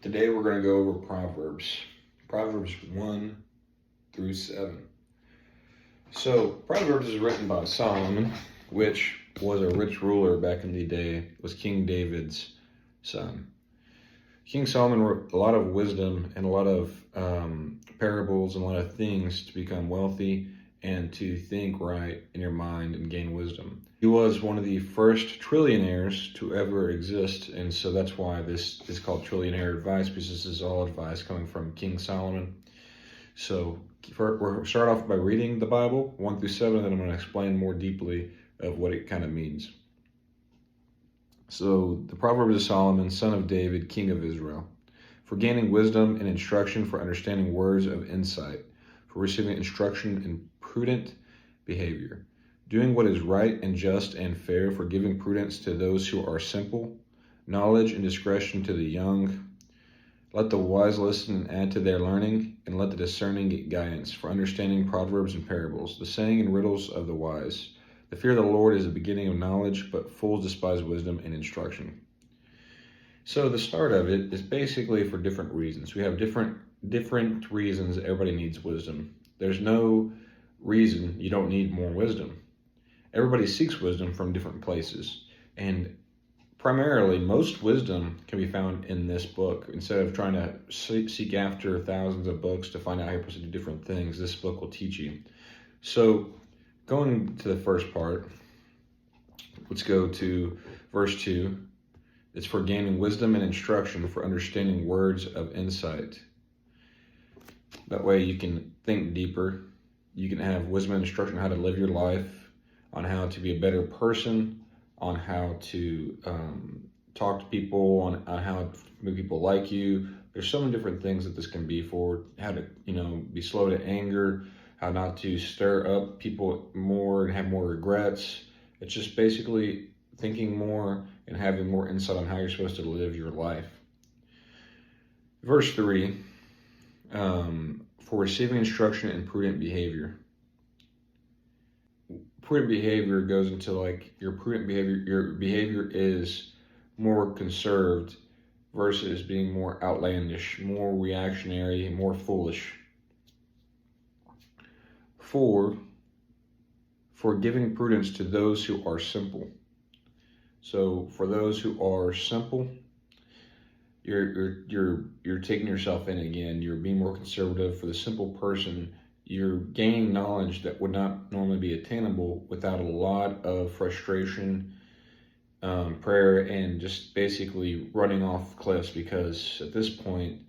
Today we're going to go over Proverbs 1 through 7. So, Proverbs is written by Solomon, which was a rich ruler back in the day, was King David's son. King Solomon wrote a lot of wisdom and a lot of parables and a lot of things to become wealthy and to think right in your mind and gain wisdom. He was one of the first trillionaires to ever exist, and so that's why this is called Trillionaire advice, because this is all advice coming from King Solomon. So we'll start off by reading the Bible, 1 through 7, and then I'm going to explain more deeply of what it kind of means. So the Proverbs of Solomon, son of David, king of Israel, for gaining wisdom and instruction, for understanding words of insight, for receiving instruction in prudent behavior, doing what is right and just and fair, for giving prudence to those who are simple, knowledge and discretion to the young. Let the wise listen and add to their learning, and let the discerning get guidance, for understanding proverbs and parables, the saying and riddles of the wise. The fear of the Lord is the beginning of knowledge, but fools despise wisdom and instruction. So the start of it is basically for different reasons. We have different reasons everybody needs wisdom. There's no reason you don't need more wisdom. Everybody seeks wisdom from different places, and primarily most wisdom can be found in this book. Instead of trying to seek after thousands of books to find out how you're supposed to do different things, this book will teach you. So going to the first part, let's go to verse 2. It's for gaining wisdom and instruction, for understanding words of insight. That way you can think deeper. You can have wisdom and instruction on how to live your life, on how to be a better person, on how to talk to people, on how to make people like you. There's so many different things that this can be for. How to, be slow to anger, how not to stir up people more and have more regrets. It's just basically thinking more and having more insight on how you're supposed to live your life. Verse 3, for receiving instruction in prudent behavior. Prudent behavior goes into your behavior is more conserved versus being more outlandish, more reactionary, more foolish. For giving prudence to those who are simple. So for those who are simple, you're taking yourself in again. You're being more conservative. For the simple person, you're gaining knowledge that would not normally be attainable without a lot of frustration, prayer, and just basically running off cliffs, because at this point,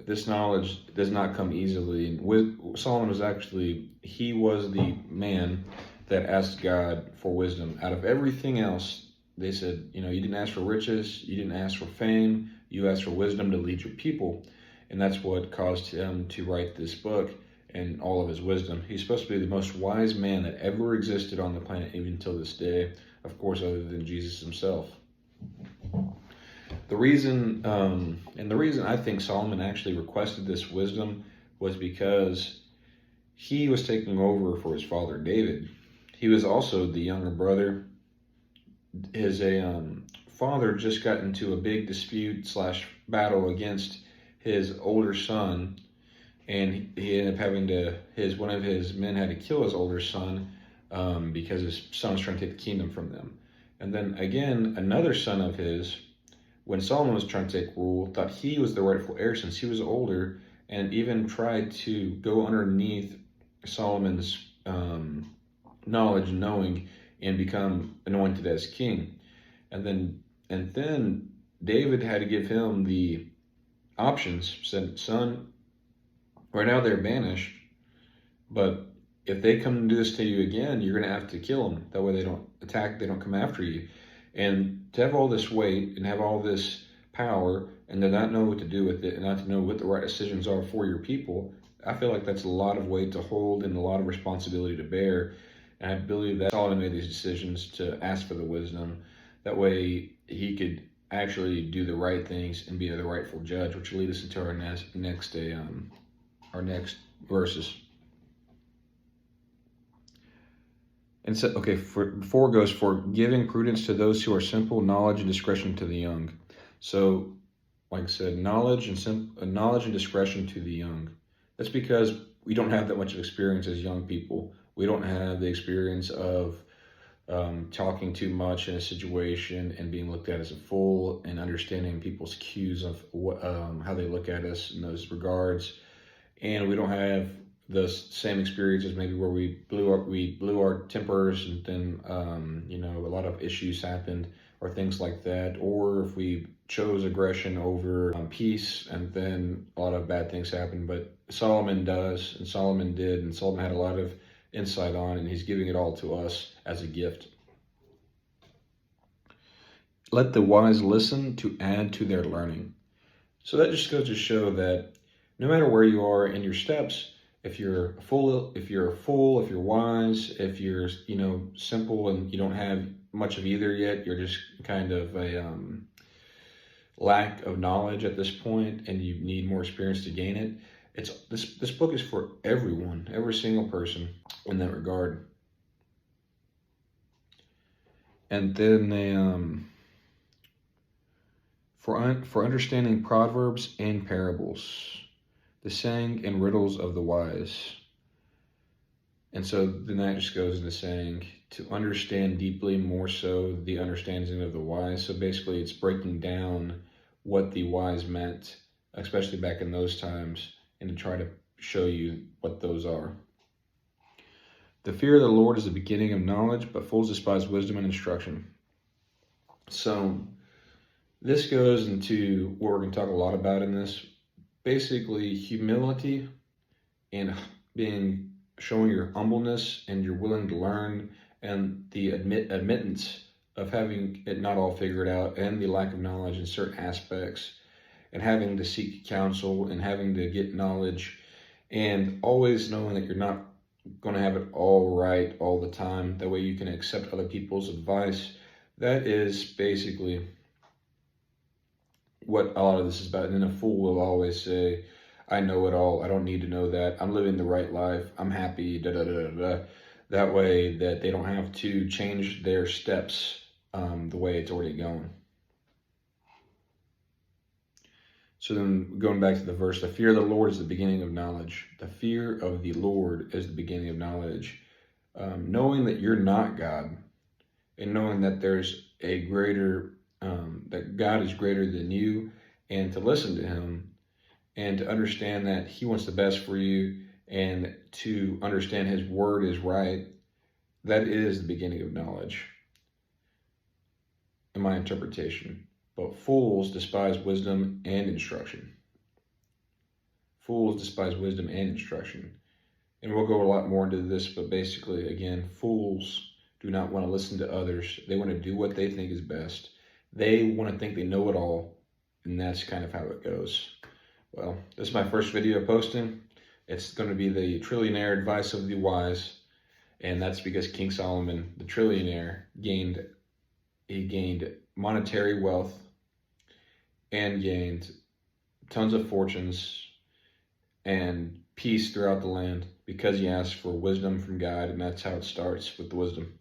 this knowledge does not come easily. And Solomon he was the man that asked God for wisdom. Out of everything else, they said, you didn't ask for riches, you didn't ask for fame, you asked for wisdom to lead your people. And that's what caused him to write this book and all of his wisdom. He's supposed to be the most wise man that ever existed on the planet, even till this day, of course, other than Jesus himself. The reason I think Solomon actually requested this wisdom was because he was taking over for his father David. He was also the younger brother. His father just got into a big dispute / battle against his older son, and he ended up having to, one of his men had to kill his older son because his son was trying to take the kingdom from them. And then again, another son of his, when Solomon was trying to take rule, thought he was the rightful heir since he was older, and even tried to go underneath Solomon's knowledge and knowing and become anointed as king. And then David had to give him the options. Said, son, right now they're banished, but if they come and do this to you again, you're going to have to kill them. That way they don't attack, they don't come after you. And to have all this weight and have all this power and to not know what to do with it and not to know what the right decisions are for your people, I feel like that's a lot of weight to hold and a lot of responsibility to bear. And I believe that Solomon made these decisions to ask for the wisdom. That way he could actually do the right things and be the rightful judge, which will lead us into our next verses. And so, okay, before it goes, for giving prudence to those who are simple, knowledge and discretion to the young. So like I said, knowledge and discretion to the young. That's because we don't have that much of experience as young people. We don't have the experience of talking too much in a situation and being looked at as a fool, and understanding people's cues of how they look at us in those regards. And we don't have the same experiences maybe where we blew our tempers, and then a lot of issues happened or things like that, or if we chose aggression over peace, and then a lot of bad things happened. But Solomon does, and Solomon did, and Solomon had a lot of insight on, and he's giving it all to us as a gift. Let the wise listen to add to their learning. So that just goes to show that no matter where you are in your steps, if you're a fool, if you're wise, if you're simple and you don't have much of either yet, you're just kind of a lack of knowledge at this point, and you need more experience to gain it. This book is for everyone, every single person in that regard. And then for understanding proverbs and parables, the saying and riddles of the wise. And so then that just goes into saying to understand deeply, more so the understanding of the wise. So basically it's breaking down what the wise meant, especially back in those times, and to try to show you what those are. The fear of the Lord is the beginning of knowledge, but fools despise wisdom and instruction. So this goes into what we're going to talk a lot about in this. Basically, humility and showing your humbleness and you're willing to learn, and the admittance of having it not all figured out, and the lack of knowledge in certain aspects, and having to seek counsel and having to get knowledge, and always knowing that you're not going to have it all right all the time. That way you can accept other people's advice. That is basically what a lot of this is about. And then a fool will always say, I know it all. I don't need to know that. I'm living the right life. I'm happy, da da da da. That way that they don't have to change their steps the way it's already going. So then going back to the verse, the fear of the Lord is the beginning of knowledge. The fear of the Lord is the beginning of knowledge. Knowing that you're not God, and knowing that there's a greater, that God is greater than you, and to listen to him, and to understand that he wants the best for you, and to understand his word is right. That is the beginning of knowledge, in my interpretation. But fools despise wisdom and instruction. Fools despise wisdom and instruction. And we'll go a lot more into this, but basically, again, fools do not want to listen to others. They want to do what they think is best. They want to think they know it all, and that's kind of how it goes. Well, this is my first video posting. It's going to be the Trillionaire advice of the wise, and that's because King Solomon, the Trillionaire, gained monetary wealth and gained tons of fortunes and peace throughout the land because he asked for wisdom from God, and that's how it starts, with the wisdom.